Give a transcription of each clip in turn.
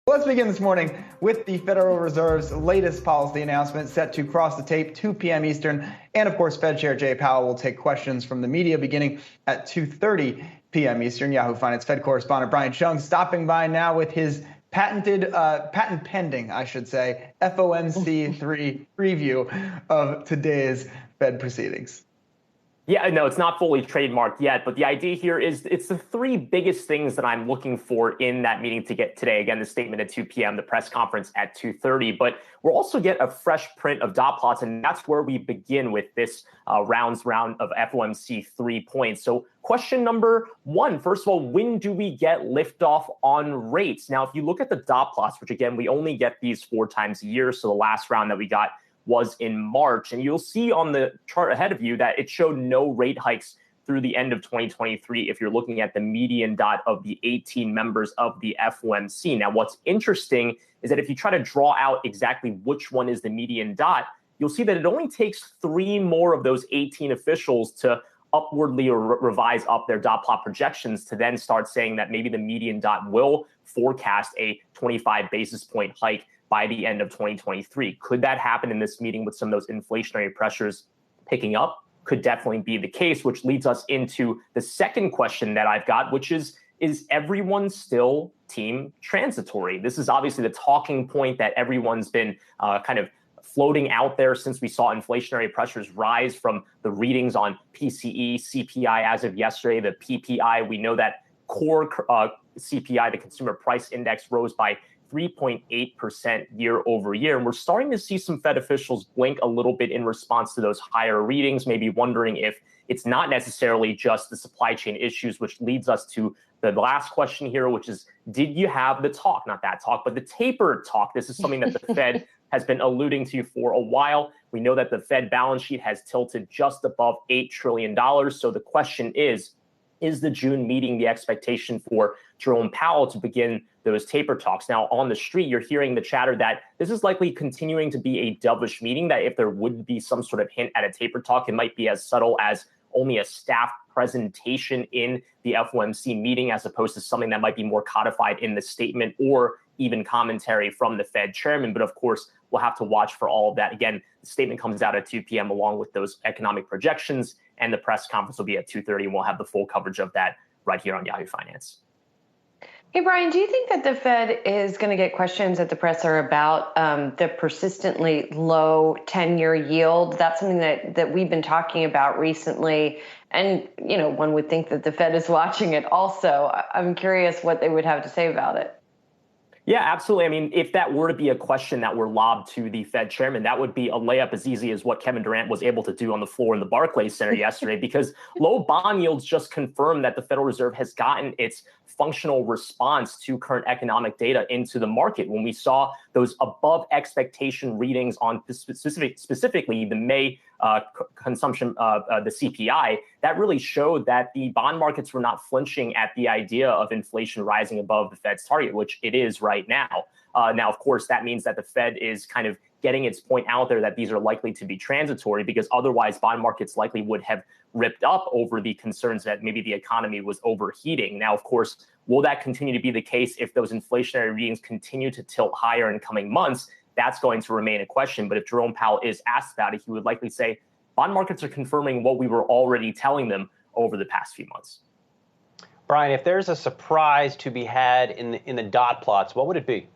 Let's begin this morning with the Federal Reserve's latest policy announcement set to cross the tape 2 p.m. Eastern. And of course, Fed Chair Jay Powell will take questions from the media beginning at 2:30 p.m. Eastern. Yahoo Finance Fed correspondent Brian Cheung stopping by now with his patent pending, I should say, FOMC 3 preview of today's Fed proceedings. Yeah, no, it's not fully trademarked yet, but the idea here is it's the three biggest things that I'm looking for in that meeting to get today. Again, the statement at 2 p.m., the press conference at 2:30, but we'll also get a fresh print of dot plots, and that's where we begin with this round of FOMC 3 points. So question number one, first of all, when do we get liftoff on rates? Now, if you look at the dot plots, which again, we only get these 4 times a year, so the last round that we got was in March. And you'll see on the chart ahead of you that it showed no rate hikes through the end of 2023 if you're looking at the median dot of the 18 members of the FOMC. Now, what's interesting is that if you try to draw out exactly which one is the median dot, you'll see that it only takes 3 more of those 18 officials to upwardly revise up their dot plot projections to then start saying that maybe the median dot will forecast a 25 basis point hike by the end of 2023. Could that happen in this meeting with some of those inflationary pressures picking up? Could definitely be the case, which leads us into the second question that I've got, which is everyone still team transitory? This is obviously the talking point that everyone's been kind of floating out there since we saw inflationary pressures rise from the readings on PCE, CPI as of yesterday, the PPI. We know that core CPI, the consumer price index, rose by 3.8% year over year. And we're starting to see some Fed officials blink a little bit in response to those higher readings, maybe wondering if it's not necessarily just the supply chain issues, which leads us to the last question here, which is, did you have the talk? Not that talk, but the taper talk. This is something that the Fed has been alluding to for a while. We know that the Fed balance sheet has tilted just above $8 trillion. So the question is the June meeting the expectation for Jerome Powell to begin those taper talks? Now, on the street, you're hearing the chatter that this is likely continuing to be a dovish meeting, that if there would be some sort of hint at a taper talk, it might be as subtle as only a staff presentation in the FOMC meeting, as opposed to something that might be more codified in the statement or even commentary from the Fed chairman. But of course, we'll have to watch for all of that. Again, the statement comes out at 2 p.m. along with those economic projections, and the press conference will be at 2:30, and we'll have the full coverage of that right here on Yahoo Finance. Hey, Brian, do you think that the Fed is going to get questions at the presser about the persistently low 10-year yield? That's something that we've been talking about recently. And, you know, one would think that the Fed is watching it also. I'm curious what they would have to say about it. Yeah, absolutely. I mean, if that were to be a question that were lobbed to the Fed chairman, that would be a layup as easy as what Kevin Durant was able to do on the floor in the Barclays Center yesterday, because low bond yields just confirm that the Federal Reserve has gotten its functional response to current economic data into the market. When we saw those above expectation readings on specifically the May consumption, the CPI, that really showed that the bond markets were not flinching at the idea of inflation rising above the Fed's target, which it is right now. Now, of course, that means that the Fed is kind of getting its point out there that these are likely to be transitory, because otherwise bond markets likely would have ripped up over the concerns that maybe the economy was overheating. Now, of course, will that continue to be the case if those inflationary readings continue to tilt higher in coming months? That's going to remain a question. But if Jerome Powell is asked about it, he would likely say bond markets are confirming what we were already telling them over the past few months. Brian, if there's a surprise to be had in the dot plots, what would it be?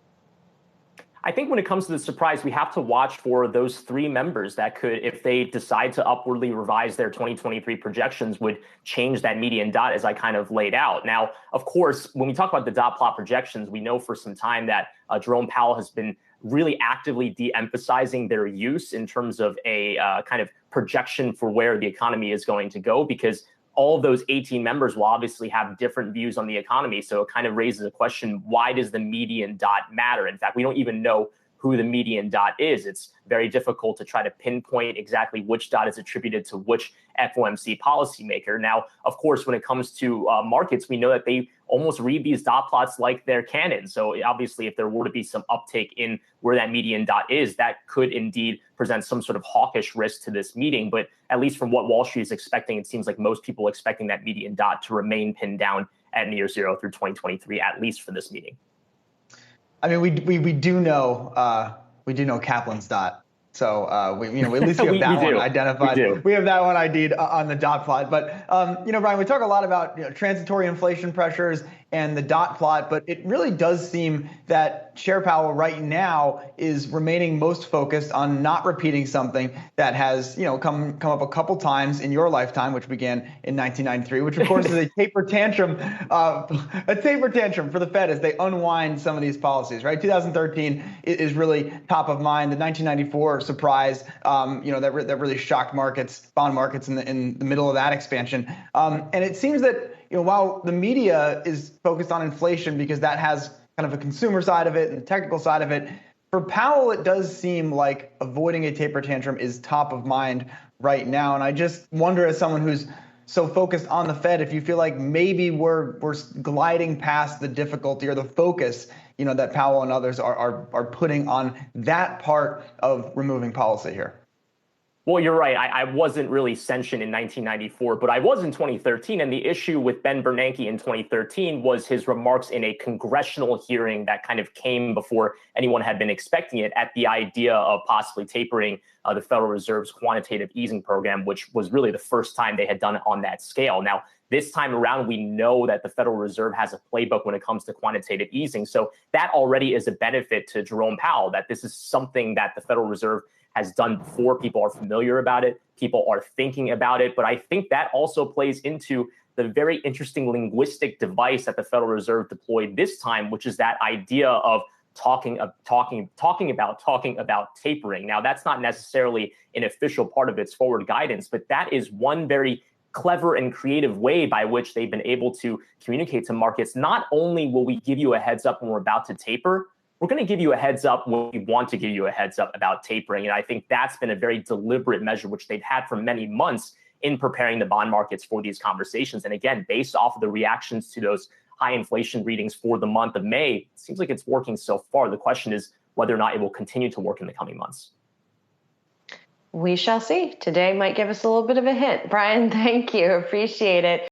I think when it comes to the surprise, we have to watch for those 3 members that could, if they decide to upwardly revise their 2023 projections, would change that median dot as I kind of laid out. Now, of course, when we talk about the dot plot projections, we know for some time that Jerome Powell has been really actively de-emphasizing their use in terms of a kind of projection for where the economy is going to go, because all of those 18 members will obviously have different views on the economy. So it kind of raises a question, why does the median dot matter? In fact, we don't even know who the median dot is. It's very difficult to try to pinpoint exactly which dot is attributed to which FOMC policymaker. Now, of course, when it comes to markets, we know that they almost read these dot plots like they're canon. So obviously, if there were to be some uptake in where that median dot is, that could indeed present some sort of hawkish risk to this meeting. But at least from what Wall Street is expecting, it seems like most people are expecting that median dot to remain pinned down at near zero through 2023, at least for this meeting. I mean, we do know Kaplan's dot. So we at least we have that one identified. We have that one ID'd on the dot plot. But Brian, we talk a lot about transitory inflation pressures and the dot plot, but it really does seem that Chair Powell right now is remaining most focused on not repeating something that has come up a couple times in your lifetime, which began in 1993, which of course is a taper tantrum for the Fed as they unwind some of these policies. Right, 2013 is really top of mind. The 1994 surprise, that really shocked bond markets in the middle of that expansion, and it seems that while the media is focused on inflation because that has kind of a consumer side of it and the technical side of it, for Powell, it does seem like avoiding a taper tantrum is top of mind right now. And I just wonder, as someone who's so focused on the Fed, if you feel like maybe we're gliding past the difficulty or the focus, that Powell and others are putting on that part of removing policy here. Well, you're right. I wasn't really sentient in 1994, but I was in 2013. And the issue with Ben Bernanke in 2013 was his remarks in a congressional hearing that kind of came before anyone had been expecting it at the idea of possibly tapering the Federal Reserve's quantitative easing program, which was really the first time they had done it on that scale. Now, this time around, we know that the Federal Reserve has a playbook when it comes to quantitative easing. So that already is a benefit to Jerome Powell, that this is something that the Federal Reserve has done before. People are familiar about it. People are thinking about it. But I think that also plays into the very interesting linguistic device that the Federal Reserve deployed this time, which is that idea of talking about tapering. Now, that's not necessarily an official part of its forward guidance, but that is one very clever and creative way by which they've been able to communicate to markets. Not only will we give you a heads up when we're about to taper, we're going to give you a heads up when we want to give you a heads up about tapering. And I think that's been a very deliberate measure, which they've had for many months in preparing the bond markets for these conversations. And again, based off of the reactions to those high inflation readings for the month of May, it seems like it's working so far. The question is whether or not it will continue to work in the coming months. We shall see. Today might give us a little bit of a hint. Brian, thank you. Appreciate it.